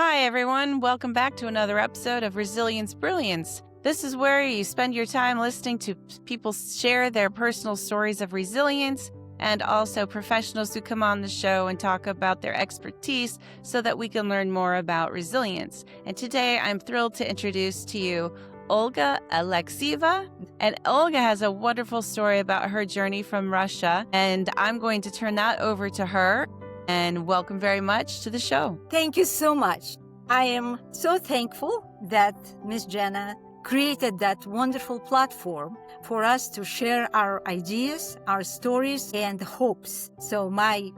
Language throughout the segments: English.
Hi, everyone. Welcome back to another episode of Resilience Brilliance. This is where you spend your time listening to people share their personal stories of resilience and also professionals who come on the show and talk about their expertise so that we can learn more about resilience. And today I'm thrilled to introduce to you Olga Alexeeva. And Olga has a wonderful story about her journey from Russia. And I'm going to turn that over to her. And welcome very much to the show. Thank you so much. I am so thankful that Miss Jenna created that wonderful platform for us to share our ideas, our stories, and hopes. So my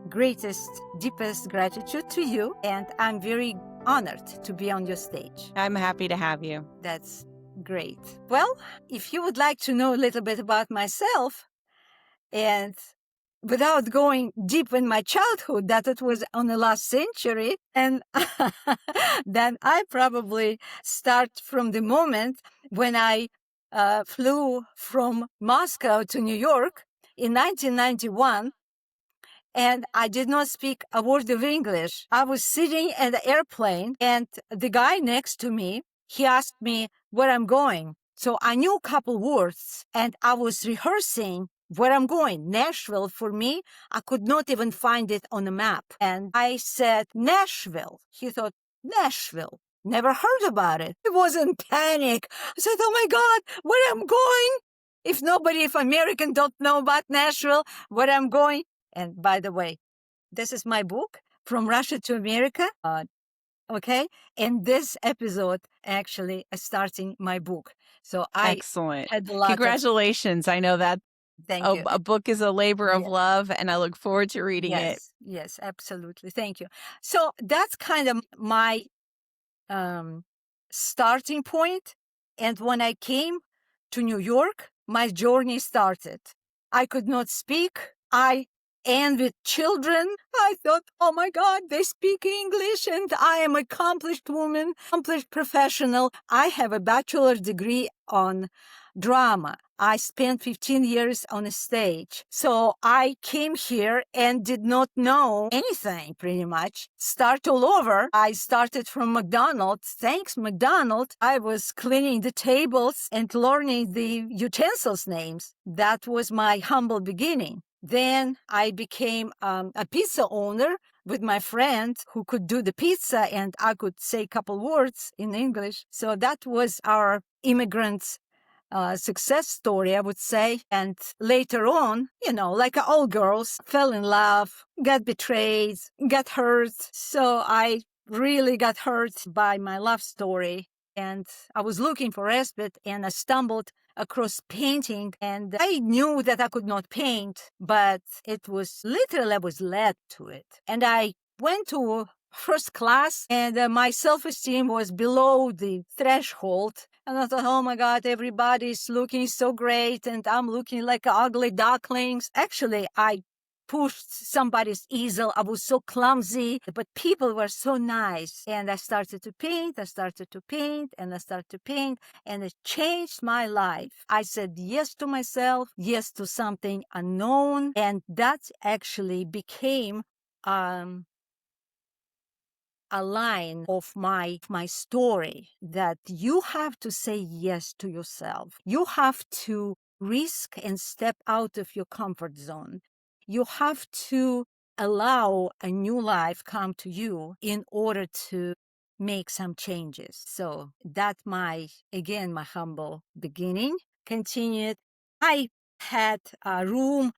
greatest, deepest gratitude to you, and I'm very honored to be on your stage. I'm happy to have you. That's great. Well, if you would like to know a little bit about myself, and without going deep in my childhood, that it was on the last century, and then I probably start from the moment when I flew from Moscow to New York in 1991, and I did not speak a word of English. I was sitting in the airplane, and the guy next to me, he asked me where I'm going. So I knew a couple words, and I was rehearsing where I'm going. Nashville, for me, I could not even find it on the map. And I said, Nashville. He thought, Nashville. Never heard about it. He was in panic. I said, oh my God, where I'm going? If American don't know about Nashville, where I'm going. And by the way, this is my book, From Russia to America. Okay. And this episode actually is starting my book. So I Excellent. had a lot Congratulations. I know that Thank you. a book is a labor of Yes. love, and I look forward to reading it. Yes, absolutely. Thank you. So that's kind of my starting point. And when I came to New York, my journey started. I could not speak. And with children, I thought, oh my God, they speak English and I am an accomplished woman, accomplished professional. I have a bachelor's degree on drama. I spent 15 years on a stage. So I came here and did not know anything, pretty much. Start all over. I started from McDonald's. Thanks, McDonald's. I was cleaning the tables and learning the utensils names. That was my humble beginning. Then I became a pizza owner with my friend who could do the pizza, and I could say a couple words in English. So that was our immigrant success story, I would say. And later on, like all girls, fell in love, got betrayed, got hurt. So I really got hurt by my love story. And I was looking for respite, and I stumbled across painting, and I knew that I could not paint, but it was literally, I was led to it. And I went to first class, and my self-esteem was below the threshold. And I thought, oh my God, everybody's looking so great, and I'm looking like ugly ducklings. Actually, I pushed somebody's easel. I was so clumsy, but people were so nice. And I started to paint, and it changed my life. I said yes to myself, yes to something unknown. And that actually became a line of my story, that you have to say yes to yourself. You have to risk and step out of your comfort zone. You have to allow a new life come to you in order to make some changes. So that my humble beginning continued. I had a room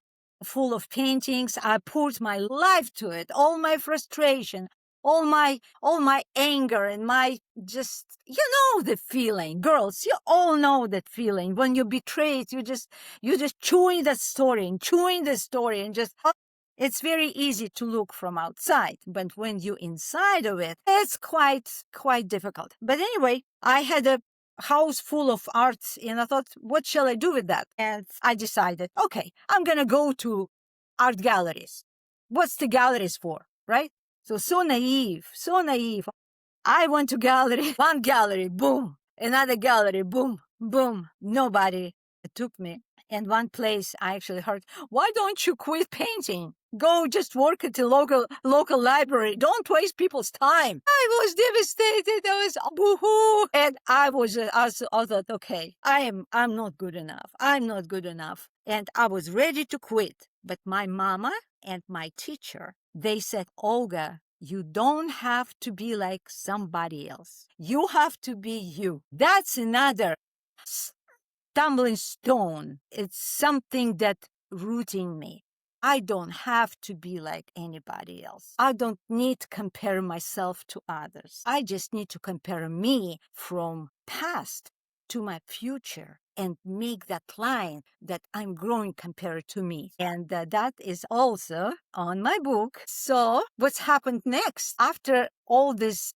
full of paintings. I poured my life to it, all my frustration, all my anger, and my just, the feeling. Girls, you all know that feeling. When you're betrayed, you just chewing the story and just, it's very easy to look from outside, but when you're inside of it, it's quite difficult. But anyway, I had a house full of art, and I thought, what shall I do with that? And I decided, okay, I'm going to go to art galleries. What's the galleries for, right? So naive. I went to gallery, one gallery, boom, another gallery, boom, boom. Nobody took me. And one place I actually heard, why don't you quit painting? Go just work at the local library. Don't waste people's time. I was devastated. I was boo-hoo. And I thought, okay, I'm not good enough. I'm not good enough. And I was ready to quit. But my mama and my teacher, they said, Olga, you don't have to be like somebody else. You have to be you. That's another stumbling stone. It's something that rooting me. I don't have to be like anybody else. I don't need to compare myself to others. I just need to compare me from past to my future and make that line that I'm growing compared to me. And that is also on my book. So what's happened next? After all this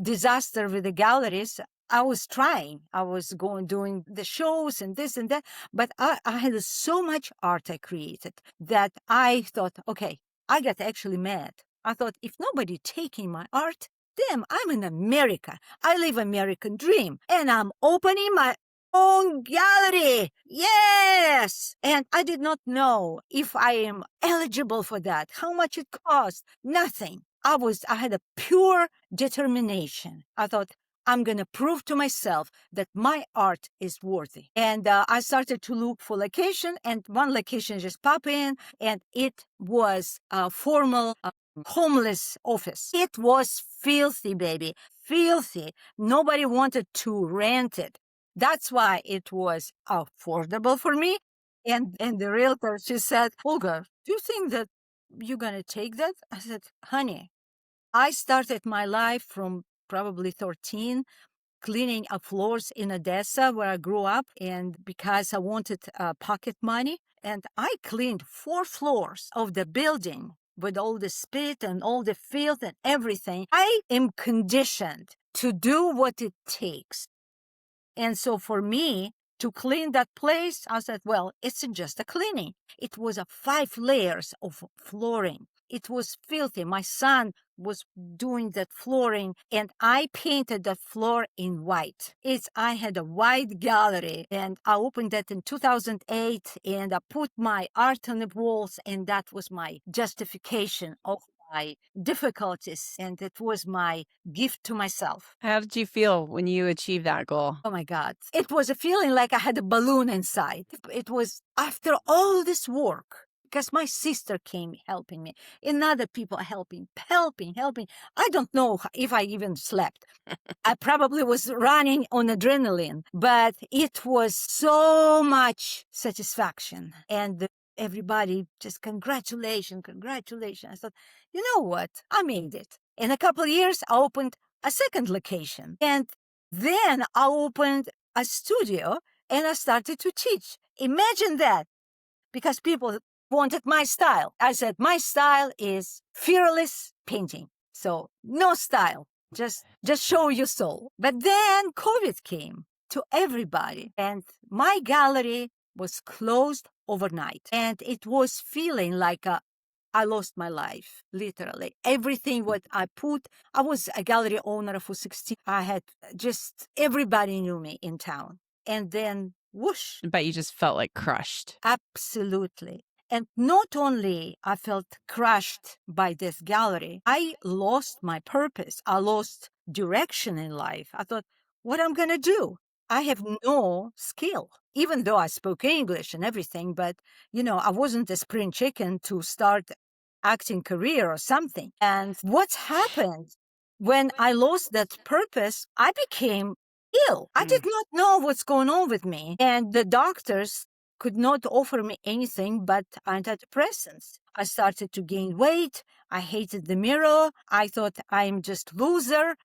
disaster with the galleries, I was trying. I was doing the shows and this and that, but I had so much art I created that I thought, okay, I got actually mad. I thought, if nobody taking my art, damn, I'm in America. I live American dream, and I'm opening my own gallery. Yes! And I did not know if I am eligible for that, how much it costs, nothing. I had a pure determination. I thought, I'm going to prove to myself that my art is worthy. And I started to look for location, and one location just popped in, and it was a formal homeless office. It was filthy, baby, filthy. Nobody wanted to rent it. That's why it was affordable for me. And the realtor, she said, Olga, do you think that you're going to take that? I said, honey, I started my life from probably 13, cleaning up floors in Odessa where I grew up, and because I wanted pocket money. And I cleaned 4 floors of the building with all the spit and all the filth and everything. I am conditioned to do what it takes. And so for me to clean that place, I said, well, it's just a cleaning. It was a 5 layers of flooring. It was filthy. My son was doing that flooring, and I painted the floor in white. I had a white gallery, and I opened that in 2008, and I put my art on the walls, and that was my justification of my difficulties, and it was my gift to myself. How did you feel when you achieved that goal? Oh my God. It was a feeling like I had a balloon inside. It was after all this work, because my sister came helping me, and other people helping. I don't know if I even slept. I probably was running on adrenaline, but it was so much satisfaction. And everybody just congratulations. I thought, you know what? I made it. In a couple of years, I opened a second location. And then I opened a studio and I started to teach. Imagine that, because people wanted my style. I said, my style is fearless painting. So no style, just show your soul. But then COVID came to everybody, and my gallery was closed overnight. And it was feeling like I lost my life, literally. Everything what I put, I was a gallery owner for 16. I had just everybody knew me in town. And then whoosh. But you just felt like crushed. Absolutely. And not only I felt crushed by this gallery, I lost my purpose. I lost direction in life. I thought, what I'm going to do? I have no skill, even though I spoke English and everything, but, I wasn't a spring chicken to start acting career or something. And what's happened when I lost that purpose, I became ill. I did not know what's going on with me. And the doctors could not offer me anything but antidepressants. I started to gain weight. I hated the mirror. I thought I'm just loser.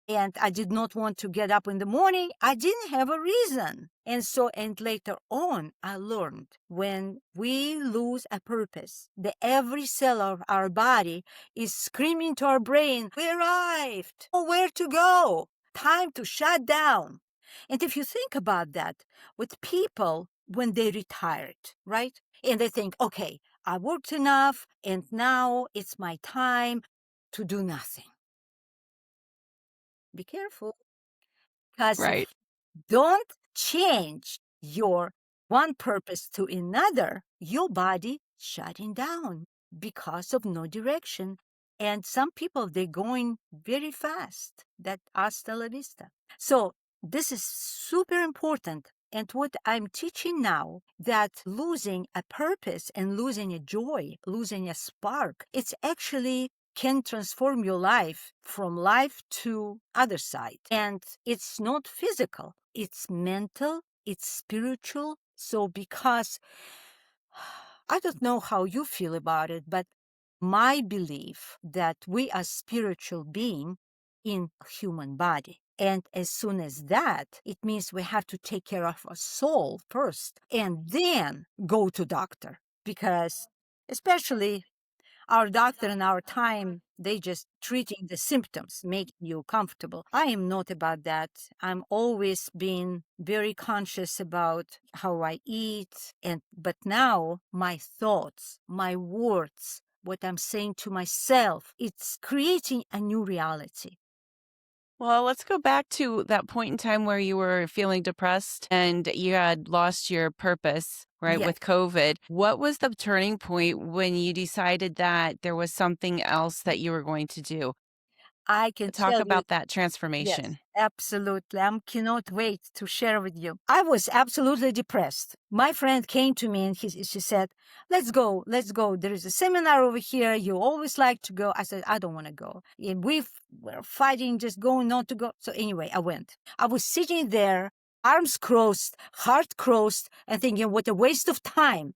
And I did not want to get up in the morning. I didn't have a reason. And later on, I learned when we lose a purpose, every cell of our body is screaming to our brain, we arrived. Oh, where to go? Time to shut down. And if you think about that, with people when they retired, right? And they think, okay, I worked enough and now it's my time to do nothing. Be careful. Because Right. don't change your one purpose to another, your body shutting down. because of no direction. And some people, they're going very fast. That hasta la vista. So this is super important. And what I'm teaching now, that losing a purpose and losing a joy, losing a spark, it's actually can transform your life from life to other side. And it's not physical, it's mental, it's spiritual. So because I don't know how you feel about it, but my belief that we are spiritual being in human body. And as soon as that, it means we have to take care of our soul first and then go to doctor. Because especially our doctor in our time, they just treating the symptoms, making you comfortable. I am not about that. I'm always been very conscious about how I eat. But now my thoughts, my words, what I'm saying to myself, it's creating a new reality. Well, let's go back to that point in time where you were feeling depressed and you had lost your purpose, right, Yes. with COVID. What was the turning point when you decided that there was something else that you were going to do? I can Talk tell you. about that Yes, transformation. absolutely. I cannot wait to share with you. I was absolutely depressed. My friend came to me and she said, let's go, let's go. There is a seminar over here. You always like to go. I said, I don't want to go. And we were fighting, just going not to go. So anyway, I went. I was sitting there, arms crossed, heart crossed, and thinking, what a waste of time.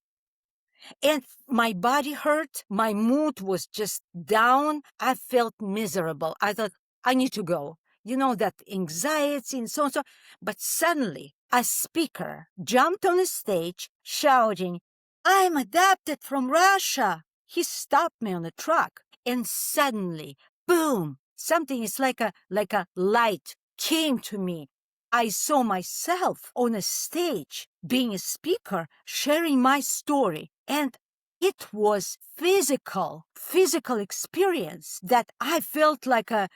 And my body hurt. My mood was just down. I felt miserable. I thought, I need to go. You know, that anxiety and so on. So. But suddenly, a speaker jumped on the stage shouting, I'm adopted from Russia. He stopped me on the truck. And suddenly, boom, something is like a light came to me. I saw myself on a stage being a speaker, sharing my story. And it was physical experience that I felt like a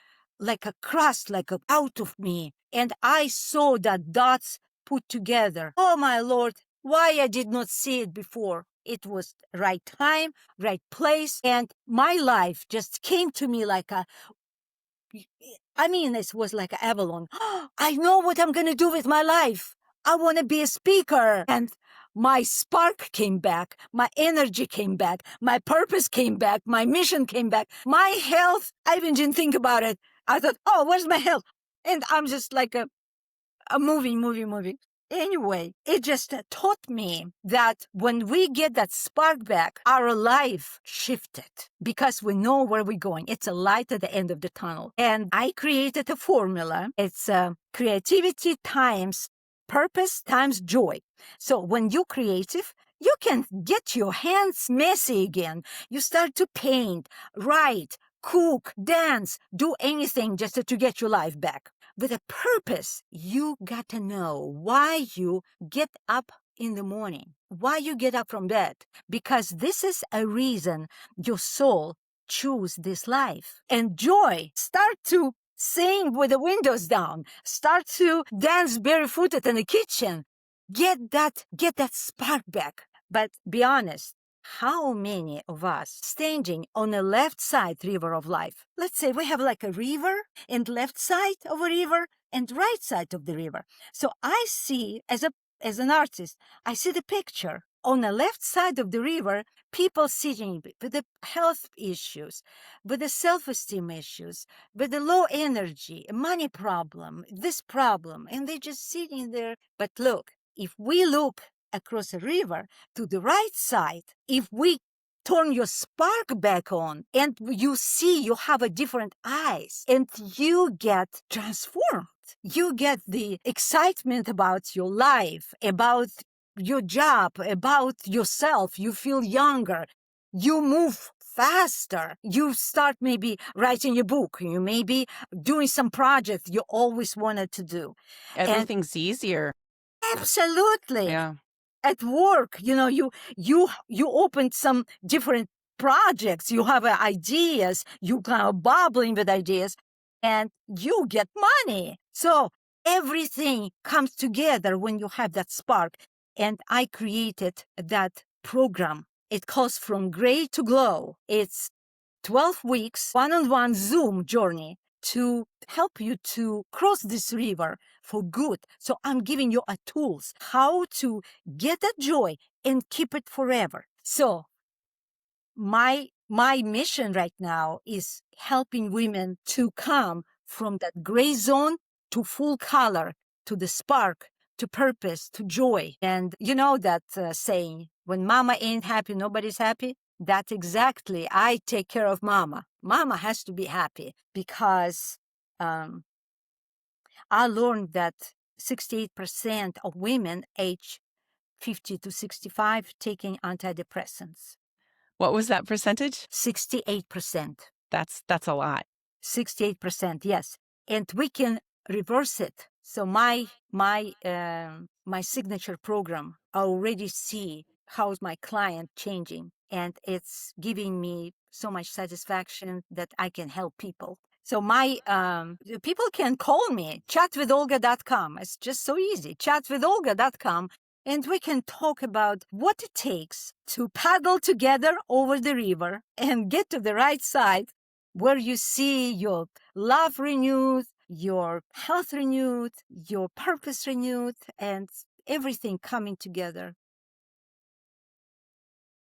crust, out of me. And I saw that dots put together. Oh my Lord, why I did not see it before. It was right time, right place. And my life just came to me like a, it was like an Avalon. I know what I'm going to do with my life. I want to be a speaker. And my spark came back. My energy came back. My purpose came back. My mission came back. My health, I even didn't think about it. I thought, oh, where's my health? And I'm just like a moving. Anyway, it just taught me that when we get that spark back, our life shifted because we know where we're going. It's a light at the end of the tunnel. And I created a formula. It's creativity times purpose times joy. So when you're creative, you can get your hands messy again. You start to paint, write, cook, dance, do anything just to get your life back. With a purpose, you got to know why you get up in the morning, why you get up from bed, because this is a reason your soul choose this life. And joy, start to sing with the windows down, start to dance barefooted in the kitchen. Get that spark back. But be honest, how many of us standing on the left side river of life? Let's say we have like a river and left side of a river and right side of the river. So I see as an artist, I see the picture. On the left side of the river, people sitting with the health issues, with the self-esteem issues, with the low energy, money problem, this problem, and they're just sitting there. But look, if we look across a river to the right side, if we turn your spark back on and you see you have a different eyes and you get transformed, you get the excitement about your life, about your job, about yourself, you feel younger, you move faster, you start maybe writing a book, you may be doing some project you always wanted to do. Everything's easier. Absolutely. Yeah. At work, you opened some different projects, you have ideas, you kind of bubbling with ideas, and you get money. So everything comes together when you have that spark. And I created that program It calls From Gray to Glow. It's 12 weeks, one-on-one Zoom journey to help you to cross this river for good. So I'm giving you a tools how to get that joy and keep it forever. So my mission right now is helping women to come from that gray zone to full color, to the spark, to purpose, to joy. And you know that saying, when mama ain't happy, nobody's happy. That's exactly, I take care of mama. Mama has to be happy because I learned that 68% of women age 50 to 65 taking antidepressants. What was that percentage? 68%. That's a lot. 68%, yes. And we can reverse it. So my signature program, I already see how's my client changing, and it's giving me so much satisfaction that I can help people. So my people can call me, chatwitholga.com. It's just so easy, chatwitholga.com. And we can talk about what it takes to paddle together over the river and get to the right side where you see your love renewed, your health renewed, your purpose renewed, and everything coming together.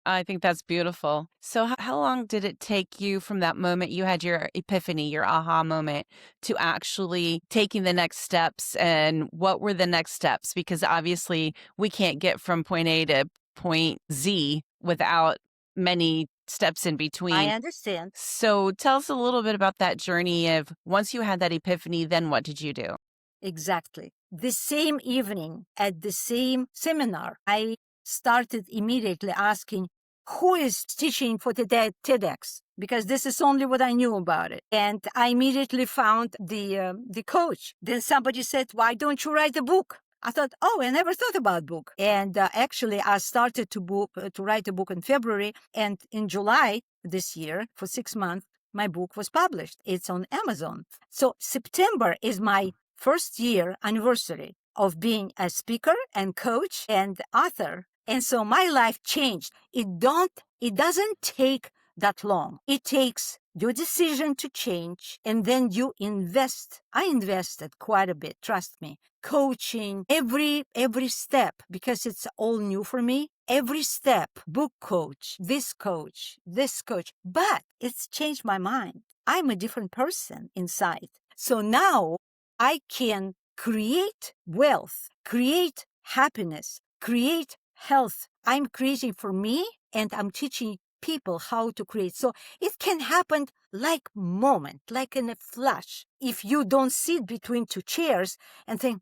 I think that's beautiful. So how long did it take you from that moment you had your epiphany, your aha moment, to actually taking the next steps? And what were the next steps? Because obviously we can't get from point A to point Z without many steps in between. I understand. So tell us a little bit about that journey of once you had that epiphany, then what did you do? Exactly. The same evening at the same seminar, I started immediately asking, who is teaching for the TEDx? Because this is only what I knew about it. And I immediately found the coach. Then somebody said, why don't you write a book? I thought, oh, I never thought about book. And actually, I started to write a book in February. And in July this year, for 6 months, my book was published. It's on Amazon. So September is my first year anniversary of being a speaker and coach and author. And so my life changed. It doesn't take that long. It takes your decision to change, and then you invest. I invested quite a bit, trust me. Coaching, every step, because it's all new for me. Every step, book coach, this coach, this coach. But it's changed my mind. I'm a different person inside. So now I can create wealth, create happiness, create health. I'm creating for me, and I'm teaching people how to create. So it can happen like moment, like in a flash. If you don't sit between two chairs and think,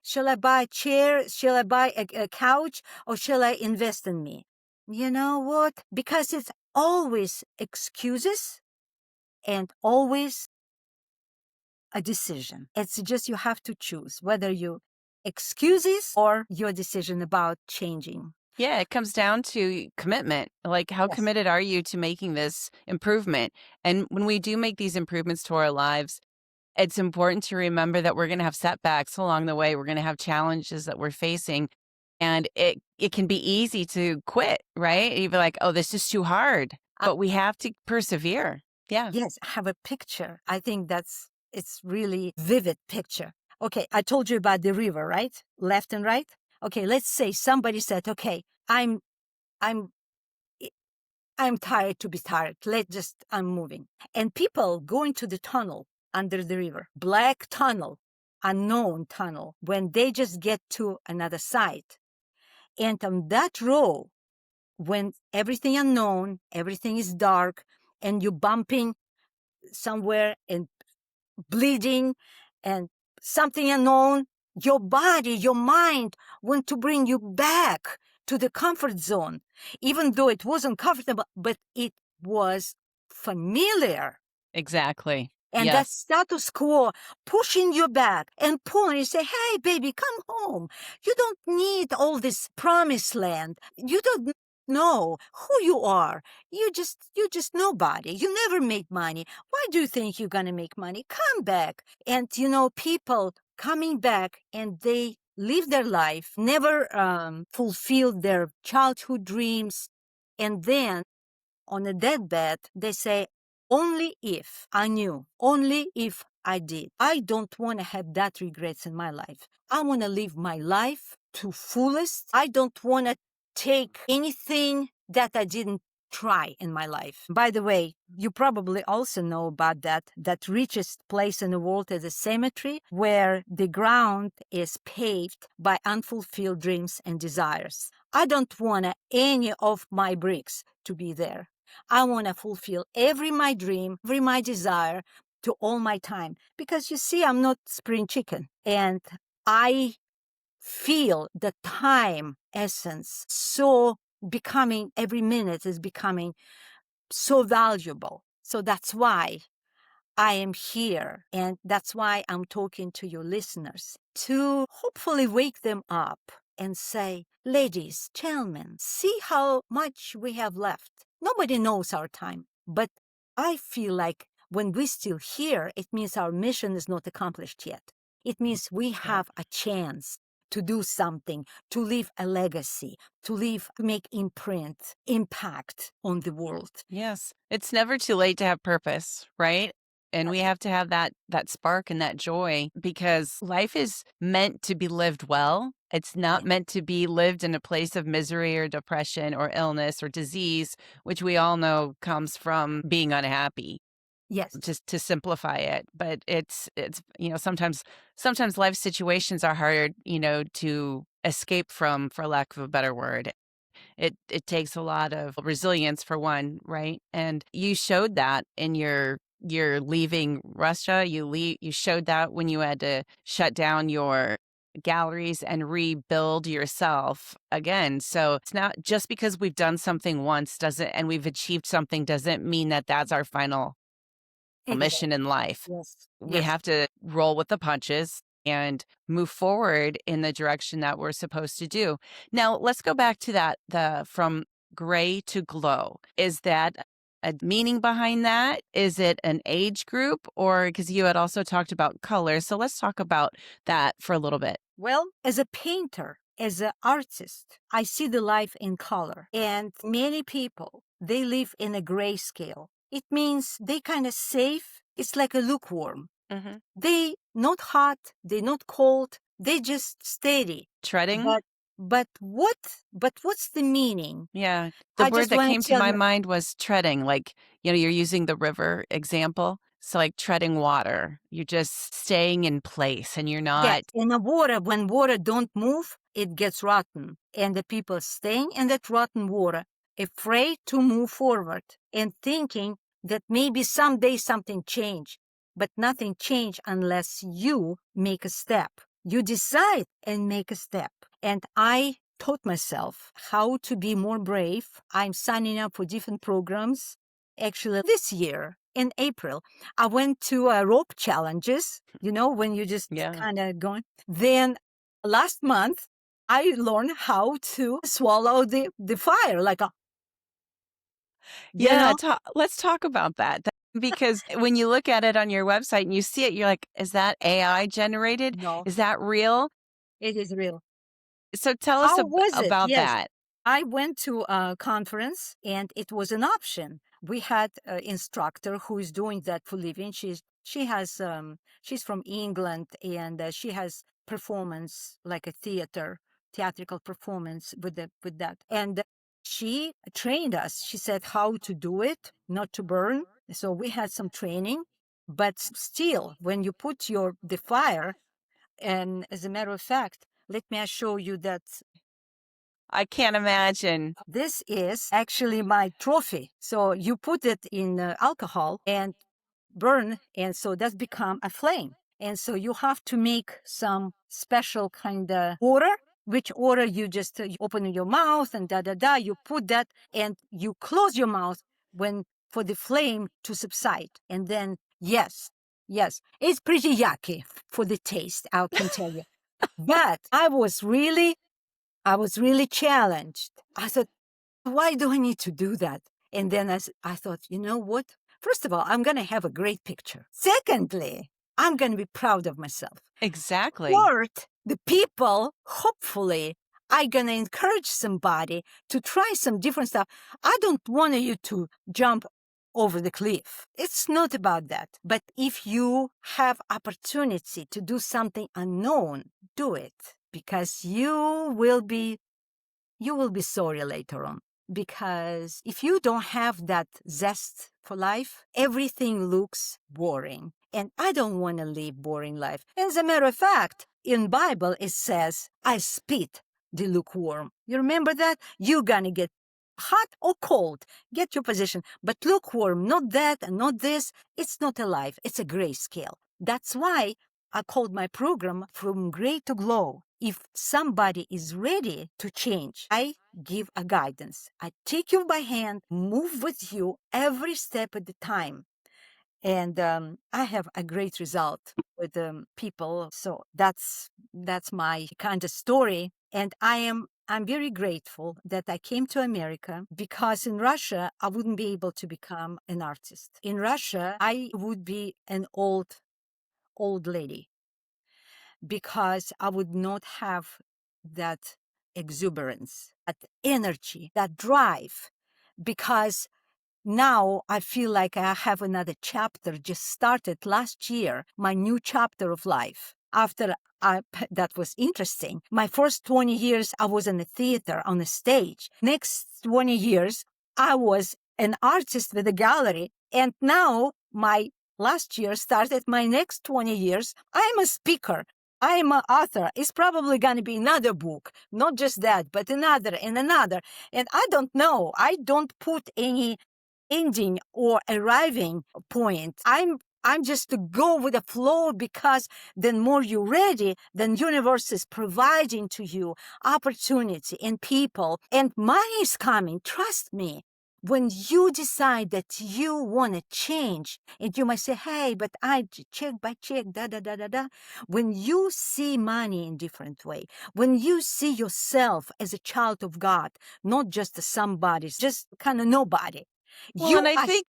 shall I buy a chair? Shall I buy a couch? Or shall I invest in me? You know what? Because it's always excuses and always a decision. It's just you have to choose whether you excuses or your decision about changing. Yeah, it comes down to commitment. Like, how Yes. committed are you to making this improvement? And when we do make these improvements to our lives, it's important to remember that we're going to have setbacks along the way. We're going to have challenges that we're facing. And it can be easy to quit, right? You'd be like, oh, this is too hard. But we have to persevere. Yeah. Yes, I have a picture. I think it's really vivid picture. Okay, I told you about the river, right? Left and right. Okay, let's say somebody said, okay, I'm tired to be tired. I'm moving. And people go into the tunnel under the river, black tunnel, unknown tunnel, when they just get to another side. And on that row, when everything unknown, everything is dark, and you're bumping somewhere and bleeding and something unknown, your body, your mind want to bring you back to the comfort zone, even though it wasn't comfortable, but it was familiar. Exactly. And that status quo pushing you back and pulling you, say, hey, baby, come home. You don't need all this promised land. You don't know who you are. You just nobody. You never made money. Why do you think you're going to make money? Come back. And, people coming back, and they live their life, never fulfilled their childhood dreams, And then on a deathbed, they say, only if I knew, only if I did. I don't want to have that regrets in my life. I want to live my life to fullest. I don't want to take anything that I didn't try in my life. By the way, you probably also know about that richest place in the world is a cemetery where the ground is paved by unfulfilled dreams and desires. I don't want any of my bricks to be there. I want to fulfill every my dream, every my desire to all my time. Because you see, I'm not spring chicken. And I feel the time essence so becoming, every minute is becoming so valuable. So that's why I am here. And that's why I'm talking to your listeners to hopefully wake them up and say, ladies, gentlemen, see how much we have left. Nobody knows our time, but I feel like when we're still here, it means our mission is not accomplished yet. It means we have a chance to do something, to leave a legacy, to make imprint, impact on the world. Yes. It's never too late to have purpose, right? And we have to have that spark and that joy because life is meant to be lived well. It's not meant to be lived in a place of misery or depression or illness or disease, which we all know comes from being unhappy. Yes. Just to simplify it, but it's sometimes life situations are hard, to escape from, for lack of a better word. It takes a lot of resilience for one, right? And you showed that in your leaving Russia. You showed that when you had to shut down your galleries and rebuild yourself again. So it's not just because we've done something once and we've achieved something doesn't mean that that's our final mission in life. Yes. We have to roll with the punches and move forward in the direction that we're supposed to do. Now, let's go back to the from gray to glow. Is that a meaning behind that? Is it an age group, or because you had also talked about color? So let's talk about that for a little bit. Well, as a painter, as an artist, I see the life in color. And many people, they live in a grayscale. It means they kind of safe. It's like a lukewarm. Mm-hmm. They not hot, they not cold, they just steady. Treading? But what's the meaning? Yeah. The word that came to my mind was treading. Like, you're using the river example. So like treading water, you're just staying in place and you're not. Yes, in the water, when water don't move, it gets rotten. And the people staying in that rotten water, afraid to move forward and thinking that maybe someday something change. But nothing change unless you make a step. You decide and make a step. And I taught myself how to be more brave. I'm signing up for different programs. Actually, this year, in April, I went to rope challenges, when you just kind of going. Then last month, I learned how to swallow the fire like a. Let's talk about that. Because when you look at it on your website and you see it, you're like, is that AI generated? No. Is that real? It is real. So tell us about that. I went to a conference and it was an option. We had an instructor who is doing that for living. She's from England and she has performance like a theatrical performance with that. And she trained us. She said how to do it, not to burn. So we had some training, but still, when you put the fire, and as a matter of fact, let me show you that. I can't imagine. This is actually my trophy. So you put it in alcohol and burn, and so that's become a flame. And so you have to make some special kind of order, which order you just you open your mouth and you put that and you close your mouth for the flame to subside. And then, yes, it's pretty yucky for the taste, I can tell you. But I was really challenged. I thought, why do I need to do that? And then I thought, you know what? First of all, I'm going to have a great picture. Secondly, I'm going to be proud of myself. Exactly. Third, the people, hopefully, I'm going to encourage somebody to try some different stuff. I don't want you to jump over the cliff. It's not about that. But if you have opportunity to do something unknown, do it, because you will be sorry later on. Because if you don't have that zest for life, everything looks boring. And I don't want to live boring life. As a matter of fact, in Bible it says, I spit the lukewarm. You remember that? You're gonna get hot or cold. Get your position. But lukewarm, not that and not this. It's not a life. It's a gray scale. That's why I called my program From Gray to Glow. If somebody is ready to change, I give a guidance. I take you by hand, move with you every step at a time. And I have a great result with people. So that's my kind of story. And I'm very grateful that I came to America, because in Russia, I wouldn't be able to become an artist. In Russia, I would be an old lady, because I would not have that exuberance, that energy, that drive, because now I feel like I have another chapter just started last year, my new chapter of life. After that was interesting. My first 20 years, I was in a theater on a stage. Next 20 years, I was an artist with a gallery. And now my last year started my next 20 years. I'm a speaker. I'm an author. It's probably going to be another book. Not just that, but another and another. And I don't know. I don't put any ending or arriving point. I'm just to go with the flow, because the more you're ready, then universe is providing to you opportunity and people, and money is coming. Trust me. When you decide that you want to change, and you might say, hey, but I check by check, da, da, da, da, da. When you see money in different way, when you see yourself as a child of God, not just somebody, just kind of nobody. Well, You and I are think,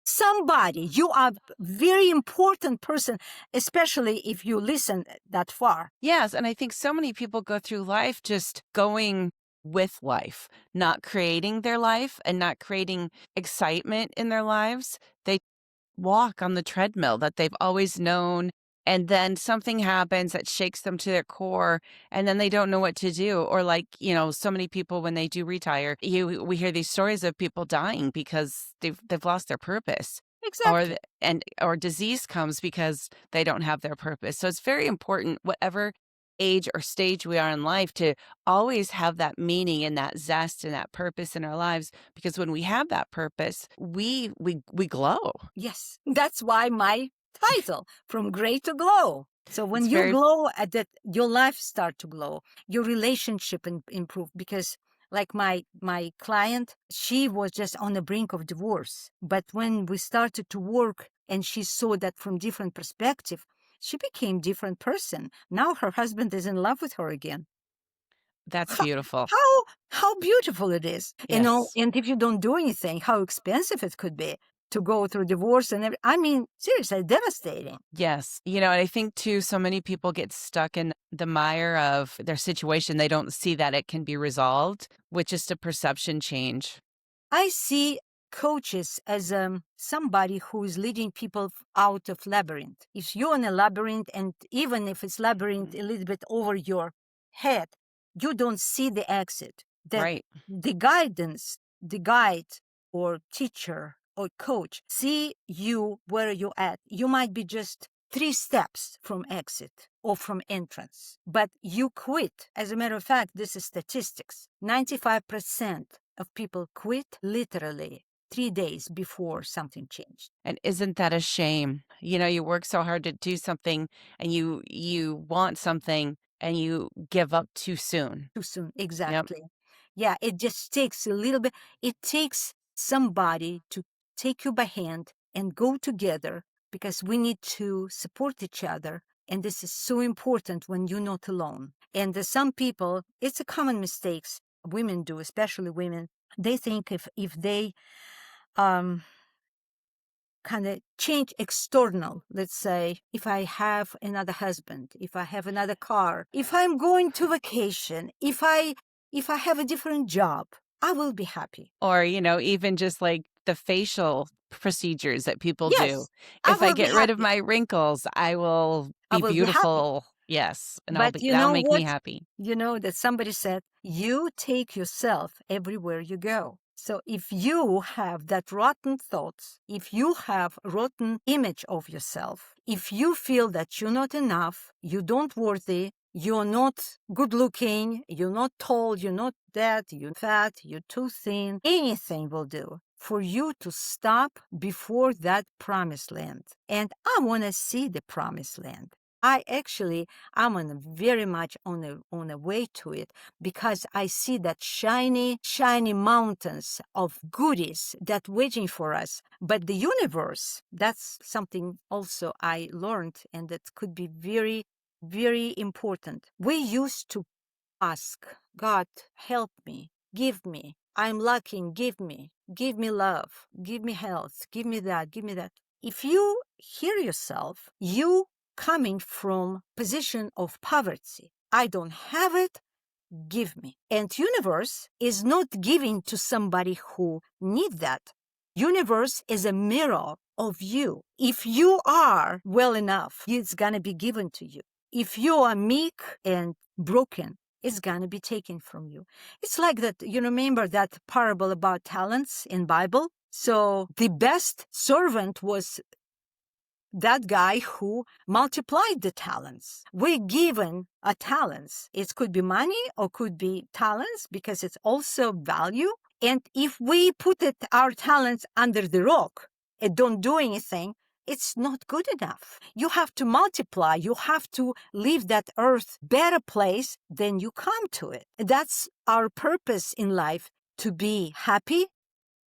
somebody. You are a very important person, especially if you listen that far. yes, and I think so many people go through life just going with life, not creating their life and not creating excitement in their lives. They walk on the treadmill that they've always known, and then something happens that shakes them to their core, and then they don't know what to do. Or like, so many people when they do retire, we hear these stories of people dying because they've lost their purpose. Exactly. Or disease comes because they don't have their purpose. So it's very important, whatever age or stage we are in life, to always have that meaning and that zest and that purpose in our lives, because when we have that purpose, we glow. Yes. That's why my title, From Gray to Glow. So when It's you very glow at that, your life start to glow, your relationship improve, because like my client, she was just on the brink of divorce. But when we started to work and she saw that from different perspective, she became different person. Now her husband is in love with her again. That's How beautiful. how beautiful it is. Yes. And if you don't do anything, how expensive it could be to go through divorce and I mean, seriously, devastating. Yes. And I think too, so many people get stuck in the mire of their situation. They don't see that it can be resolved with just a perception change. I see coaches as somebody who is leading people out of labyrinth. If you're in a labyrinth, and even if it's labyrinth a little bit over your head, you don't see the exit. That Right. the guidance, the guide or teacher or coach see you where you're at. You might be just 3 steps from exit or from entrance, but you quit. As a matter of fact, this is statistics. 95% of people quit literally 3 days before something changed. And isn't that a shame? You work so hard to do something, and you want something, and you give up too soon. Too soon, Yep. exactly. Yeah, it just takes a little bit. It takes somebody to take you by hand and go together, because we need to support each other. And this is so important when you're not alone. And some people, it's a common mistakes women do, especially women. They think if they um kind of change external. Let's say if I have another husband, if I have another car, if I'm going to vacation, if I have a different job, I will be happy. Or, even just like the facial procedures that people do. Yes, I If I will be get rid of happy. my wrinkles, I will I be will be happy. beautiful. Yes, and But you that'll know make me what? happy. You know that somebody said, you take yourself everywhere you go. So if you have that rotten thoughts, if you have rotten image of yourself, if you feel that you're not enough, you don't worthy, you're not good looking, you're not tall, you're not that, you're fat, you're too thin, anything will do for you to stop before that promised land. And I want to see the promised land. I'm very much on a way to it because I see that shiny mountains of goodies that waiting for us. But the universe, that's something also I learned, and that could be very, very important. We used to ask God, help me, give me. I'm lacking, give me love, give me health, give me that, give me that. If you hear yourself, you coming from position of poverty. I don't have it, give me. And universe is not giving to somebody who need that. Universe is a mirror of you. If you are well enough, it's going to be given to you. If you are meek and broken, it's going to be taken from you. It's like that. You remember that parable about talents in Bible? So the best servant was that guy who multiplied the talents. We're given a talents. It could be money or could be talents because it's also value. And if we put our talents under the rock and don't do anything, it's not good enough. You have to multiply. You have to leave that earth better place than you come to it. That's our purpose in life, to be happy,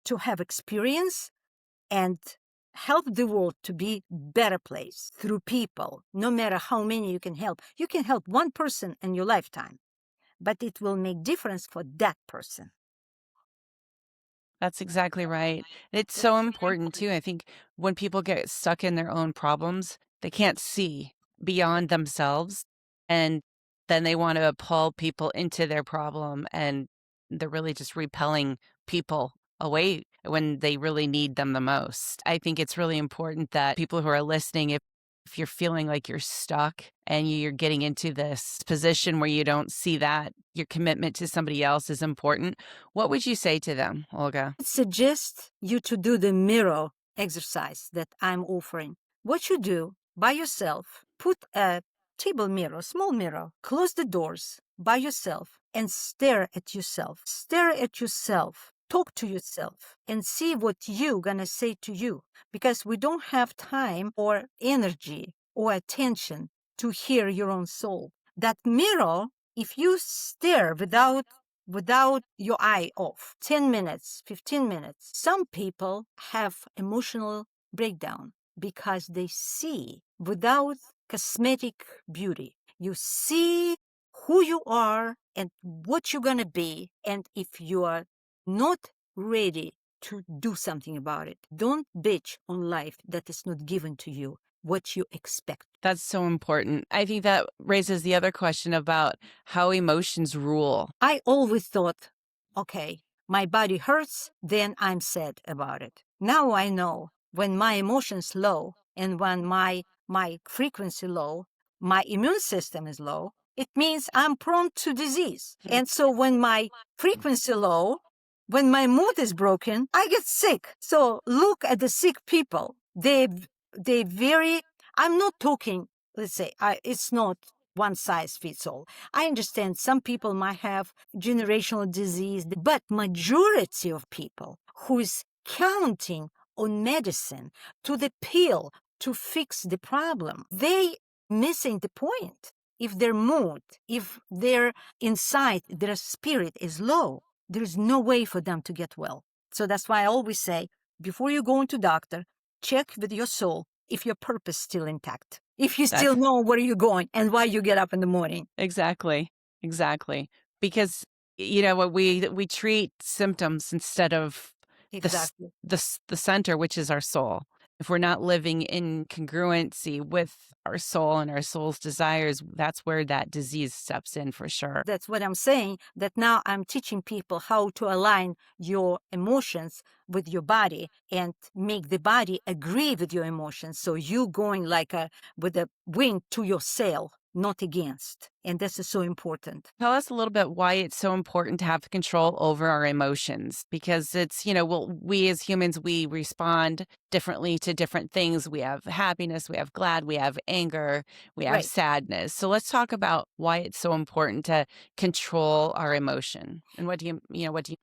to have experience, and help the world to be better place through people. No matter how many you can help one person in your lifetime, but it will make difference for that person. That's exactly right. It's so important too. I think when people get stuck in their own problems, they can't see beyond themselves. And then they want to pull people into their problem, and they're really just repelling people away when they really need them the most. I think it's really important that people who are listening, if you're feeling like you're stuck and you're getting into this position where you don't see that your commitment to somebody else is important, what would you say to them, Olga? I suggest you to do the mirror exercise that I'm offering. What you do by yourself, put a table mirror, small mirror, close the doors by yourself and stare at yourself. Stare at yourself. Talk to yourself and see what you're gonna say to you, because we don't have time or energy or attention to hear your own soul. That mirror, if you stare without your eye off 10 minutes, 15 minutes, some people have emotional breakdown because they see without cosmetic beauty. You see who you are and what you're going to be. And if you are not ready to do something about it, don't bitch on life that is not given to you what you expect. That's so important. I think that raises the other question about how emotions rule. I always thought, okay, my body hurts, then I'm sad about it. Now I know when my emotions low and when my frequency low, my immune system is low, it means I'm prone to disease. And so when my frequency low, when my mood is broken, I get sick. So look at the sick people. They very, I'm not talking, let's say, it's not one size fits all. I understand some people might have generational disease, but majority of people who is counting on medicine to the pill to fix the problem, they missing the point. If their mood, if their inside, their spirit is low, there is no way for them to get well. So that's why I always say, before you go into doctor, check with your soul if your purpose is still intact. If you still That's know where you're going and why you get up in the morning. exactly. Because what we treat symptoms instead of Exactly. the center, which is our soul. if we're not living in congruency with our soul and our soul's desires, that's where that disease steps in for sure. That's what I'm saying, that now I'm teaching people how to align your emotions with your body and make the body agree with your emotions. So you going like with a wing to your sail, not against. And this is so important. Tell us a little bit why it's so important to have control over our emotions, because it's, well, we as humans, we respond differently to different things. We have happiness, we have glad, we have anger, we have Right. sadness. So let's talk about why it's so important to control our emotion. And what do you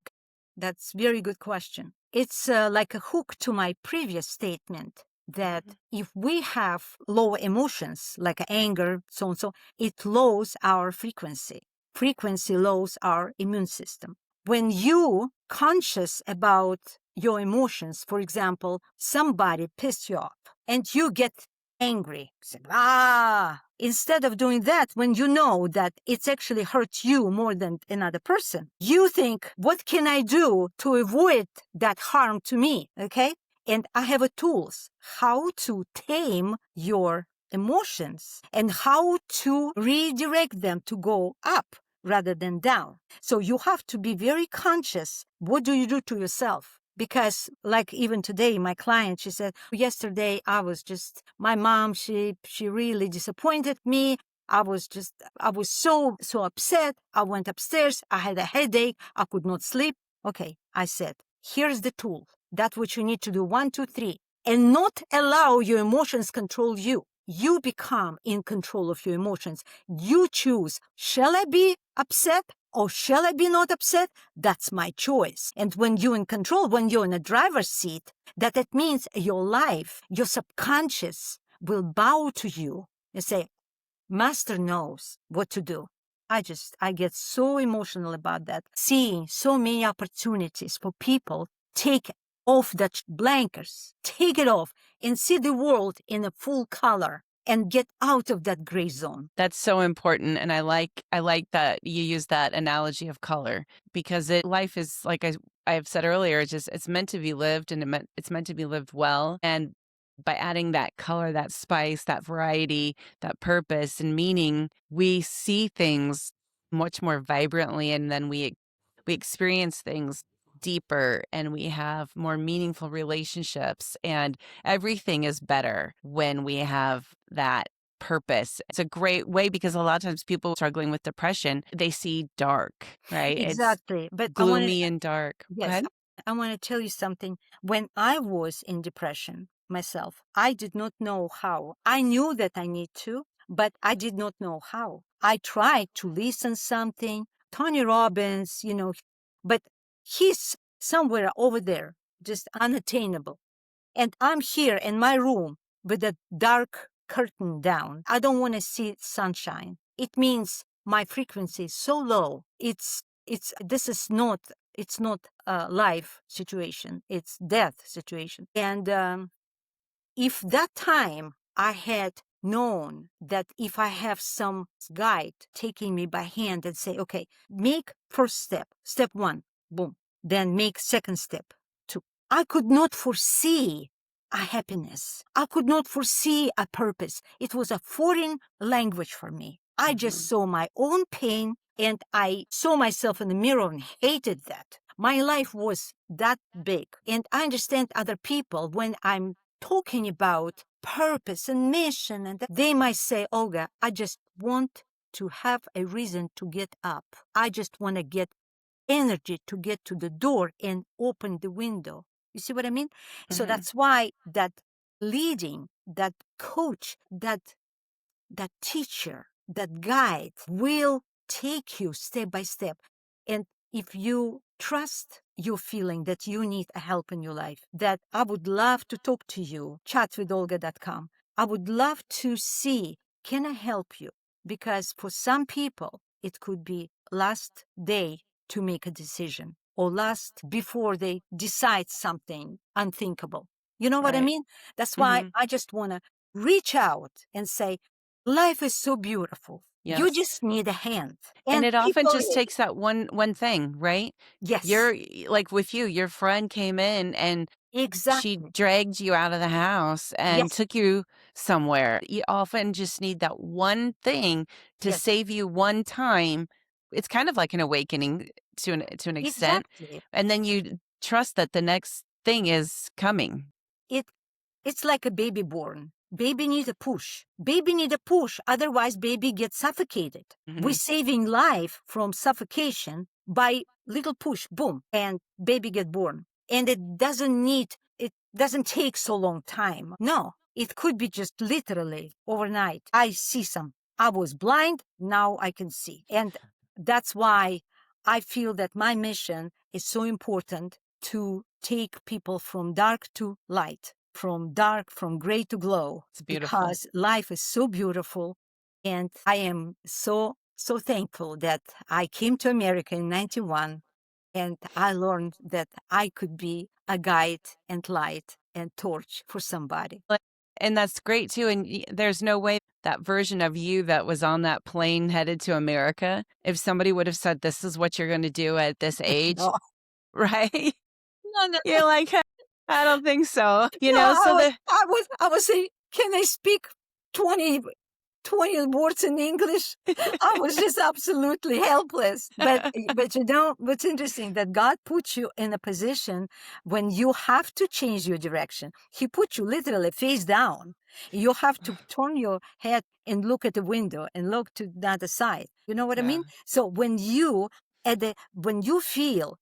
That's very good question. It's like a hook to my previous statement that if we have low emotions like anger, so and so, it lowers our frequency. Frequency lowers our immune system. When you conscious about your emotions, for example, somebody pissed you off and you get angry, say, instead of doing that, when you know that it's actually hurt you more than another person, you think, what can I do to avoid that harm to me? Okay. And I have a tools how to tame your emotions and how to redirect them to go up rather than down. So you have to be very conscious. What do you do to yourself? Because like even today, my client, she said, yesterday I was just, my mom, she really disappointed me. I was so upset. I went upstairs. I had a headache. I could not sleep. Okay. I said, here's the tool. That's what you need to do. 1, 2, 3, and not allow your emotions control you. You become in control of your emotions. You choose, shall I be upset or shall I be not upset? That's my choice. And when you're in control, when you're in a driver's seat, that it means your life, your subconscious will bow to you and say, Master knows what to do. I get so emotional about that. Seeing so many opportunities for people take off that blankers, take it off and see the world in a full color and get out of that gray zone. That's so important, and I like that you use that analogy of color, because life is, like I have said earlier, it's meant to be lived, and it's meant to be lived well. And by adding that color, that spice, that variety, that purpose and meaning, we see things much more vibrantly, and then we experience things deeper, and we have more meaningful relationships, and everything is better when we have that purpose. It's a great way, because a lot of times people struggling with depression, they see dark, right? Exactly. But It's gloomy and dark. Go yes, ahead. I want to tell you something. When I was in depression myself, I did not know how. I knew that I need to, but I did not know how. I tried to listen something, Tony Robbins, but he's somewhere over there, just unattainable. And I'm here in my room with a dark curtain down. I don't want to see sunshine. It means my frequency is so low. This is not, it's not a life situation. It's death situation. And if that time I had known that if I have some guide taking me by hand and say, okay, make first step 1, boom, then make second step 2. I could not foresee a happiness. I could not foresee a purpose. It was a foreign language for me. I just saw my own pain and I saw myself in the mirror and hated that. My life was that big. And I understand other people when I'm talking about purpose and mission, and they might say, Olga, I just want to have a reason to get up. I just want to get energy to get to the door and open the window. You see what I mean? So that's why that leading, that coach, that teacher, that guide will take you step by step. And if you trust your feeling that you need a help in your life, that I would love to talk to you, chatwitholga.com. I would love to see, can I help you? Because for some people, it could be last day to make a decision or last before they decide something unthinkable. You know what I Right. mean? That's why I just want to reach out and say, life is so beautiful. Yes. You just need a hand. And it often people- just takes that one thing, right? Yes. You're like with you, your friend came in and She Exactly. dragged you out of the house and Yes. took you somewhere. You often just need that one thing to Yes. save you one time. It's kind of like an awakening to an extent, Exactly. and then you trust that the next thing is coming. It it's like a baby born. Baby need a push. Baby need a push. Otherwise, baby gets suffocated. We're Mhm. saving life from suffocation by little push, boom, and baby get born. And it doesn't take so long time. No, it could be just literally overnight. I see some. I was blind. Now I can see. And that's why I feel that my mission is so important to take people from dark to light, from gray to glow, It's beautiful. because life is so beautiful. And I am so thankful that I came to America in 91 and I learned that I could be a guide and light and torch for somebody. Like, and that's great too. And there's no way that version of you that was on that plane headed to America, if somebody would have said, "This is what you're going to do at this age," No, right? no, no, You're like, I don't think so. no, So I was saying, can I speak 20 20 words in English? I was just absolutely helpless. But you know, what's interesting that God put you in a position when you have to change your direction. He put you literally face down. You have to turn your head and look at the window and look to the other side. You know what I yeah, mean? So when you feel,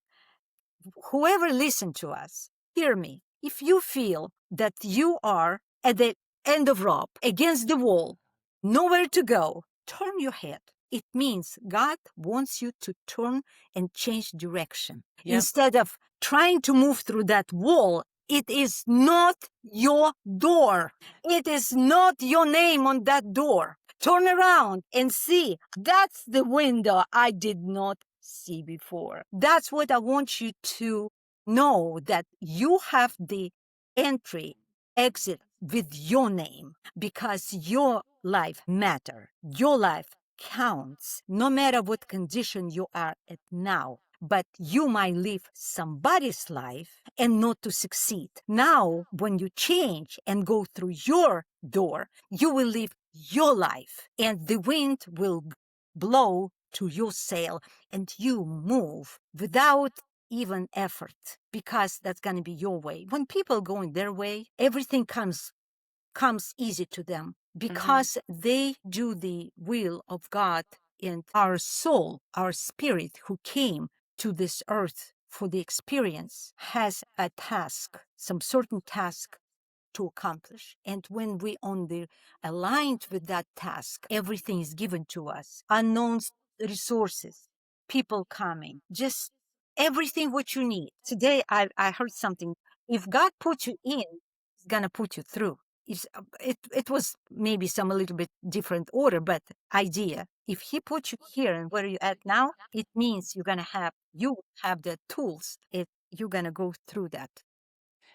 whoever listen to us, hear me. If you feel that you are at the end of rope, against the wall, nowhere to go, turn your head. It means God wants you to turn and change direction. yep, Instead of trying to move through that wall, it is not your door. It is not your name on that door. Turn around and see. That's the window I did not see before. That's what I want you to know, that you have the entry, exit with your name, because your life matter. Your life counts no matter what condition you are at now. But you might live somebody's life and not to succeed. Now, when you change and go through your door, you will live your life and the wind will blow to your sail and you move without even effort, because that's going to be your way. When people going their way, everything comes easy to them because they do the will of God. And our soul, our spirit who came to this earth for the experience, has a task, some certain task to accomplish. And when we on the aligned with that task, everything is given to us. Unknown resources, people coming, just everything what you need. Today I heard something. If God put you in, He's gonna put you through. It was maybe some a little bit different order, but idea. If He put you here and where you at now, it means you have the tools. You're gonna go through that.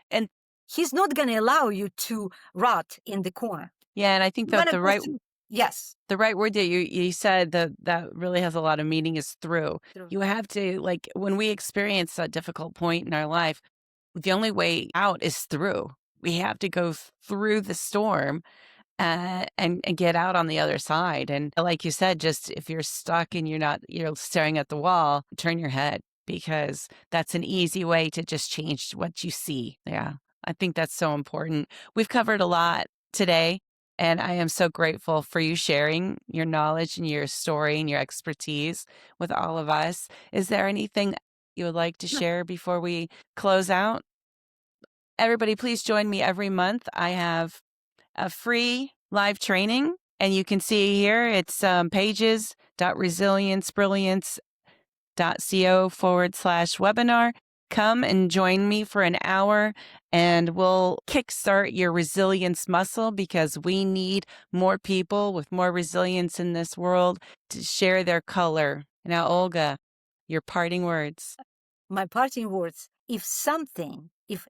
and He's not going to allow you to rot in the corner. yeah, and I think You're that going to go through. Yes. the right word that you said that really has a lot of meaning is through. Through. You have to, like, when we experience a difficult point in our life, the only way out is through. We have to go through the storm and get out on the other side. And like you said, just if you're stuck and you're staring at the wall, turn your head, because that's an easy way to just change what you see. Yeah, I think that's so important. We've covered a lot today, and I am so grateful for you sharing your knowledge and your story and your expertise with all of us. Is there anything you would like to No. share before we close out? Everybody, please join me every month. I have a free live training, and you can see here it's pages.resiliencebrilliance.co/webinar. Come and join me for an hour, and we'll kickstart your resilience muscle, because we need more people with more resilience in this world to share their color. Now, Olga, your parting words. My parting words: if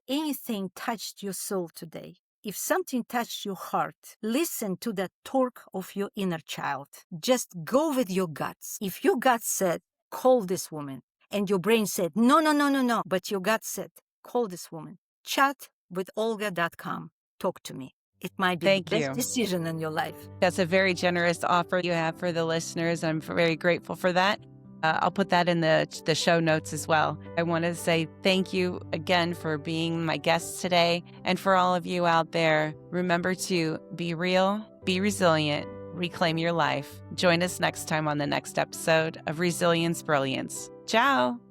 anything touched your soul today, if something touched your heart, listen to the torque of your inner child. Just go with your guts. If your gut said, call this woman, and your brain said, no, no, no, no, no, but your gut said, call this woman, chatwitholga.com. Talk to me. It might be Thank the best you. decision in your life. That's a very generous offer you have for the listeners. I'm very grateful for that. I'll put that in the show notes as well. I want to say thank you again for being my guest today. And for all of you out there, remember to be real, be resilient, reclaim your life. Join us next time on the next episode of Resilience Brilliance. Ciao.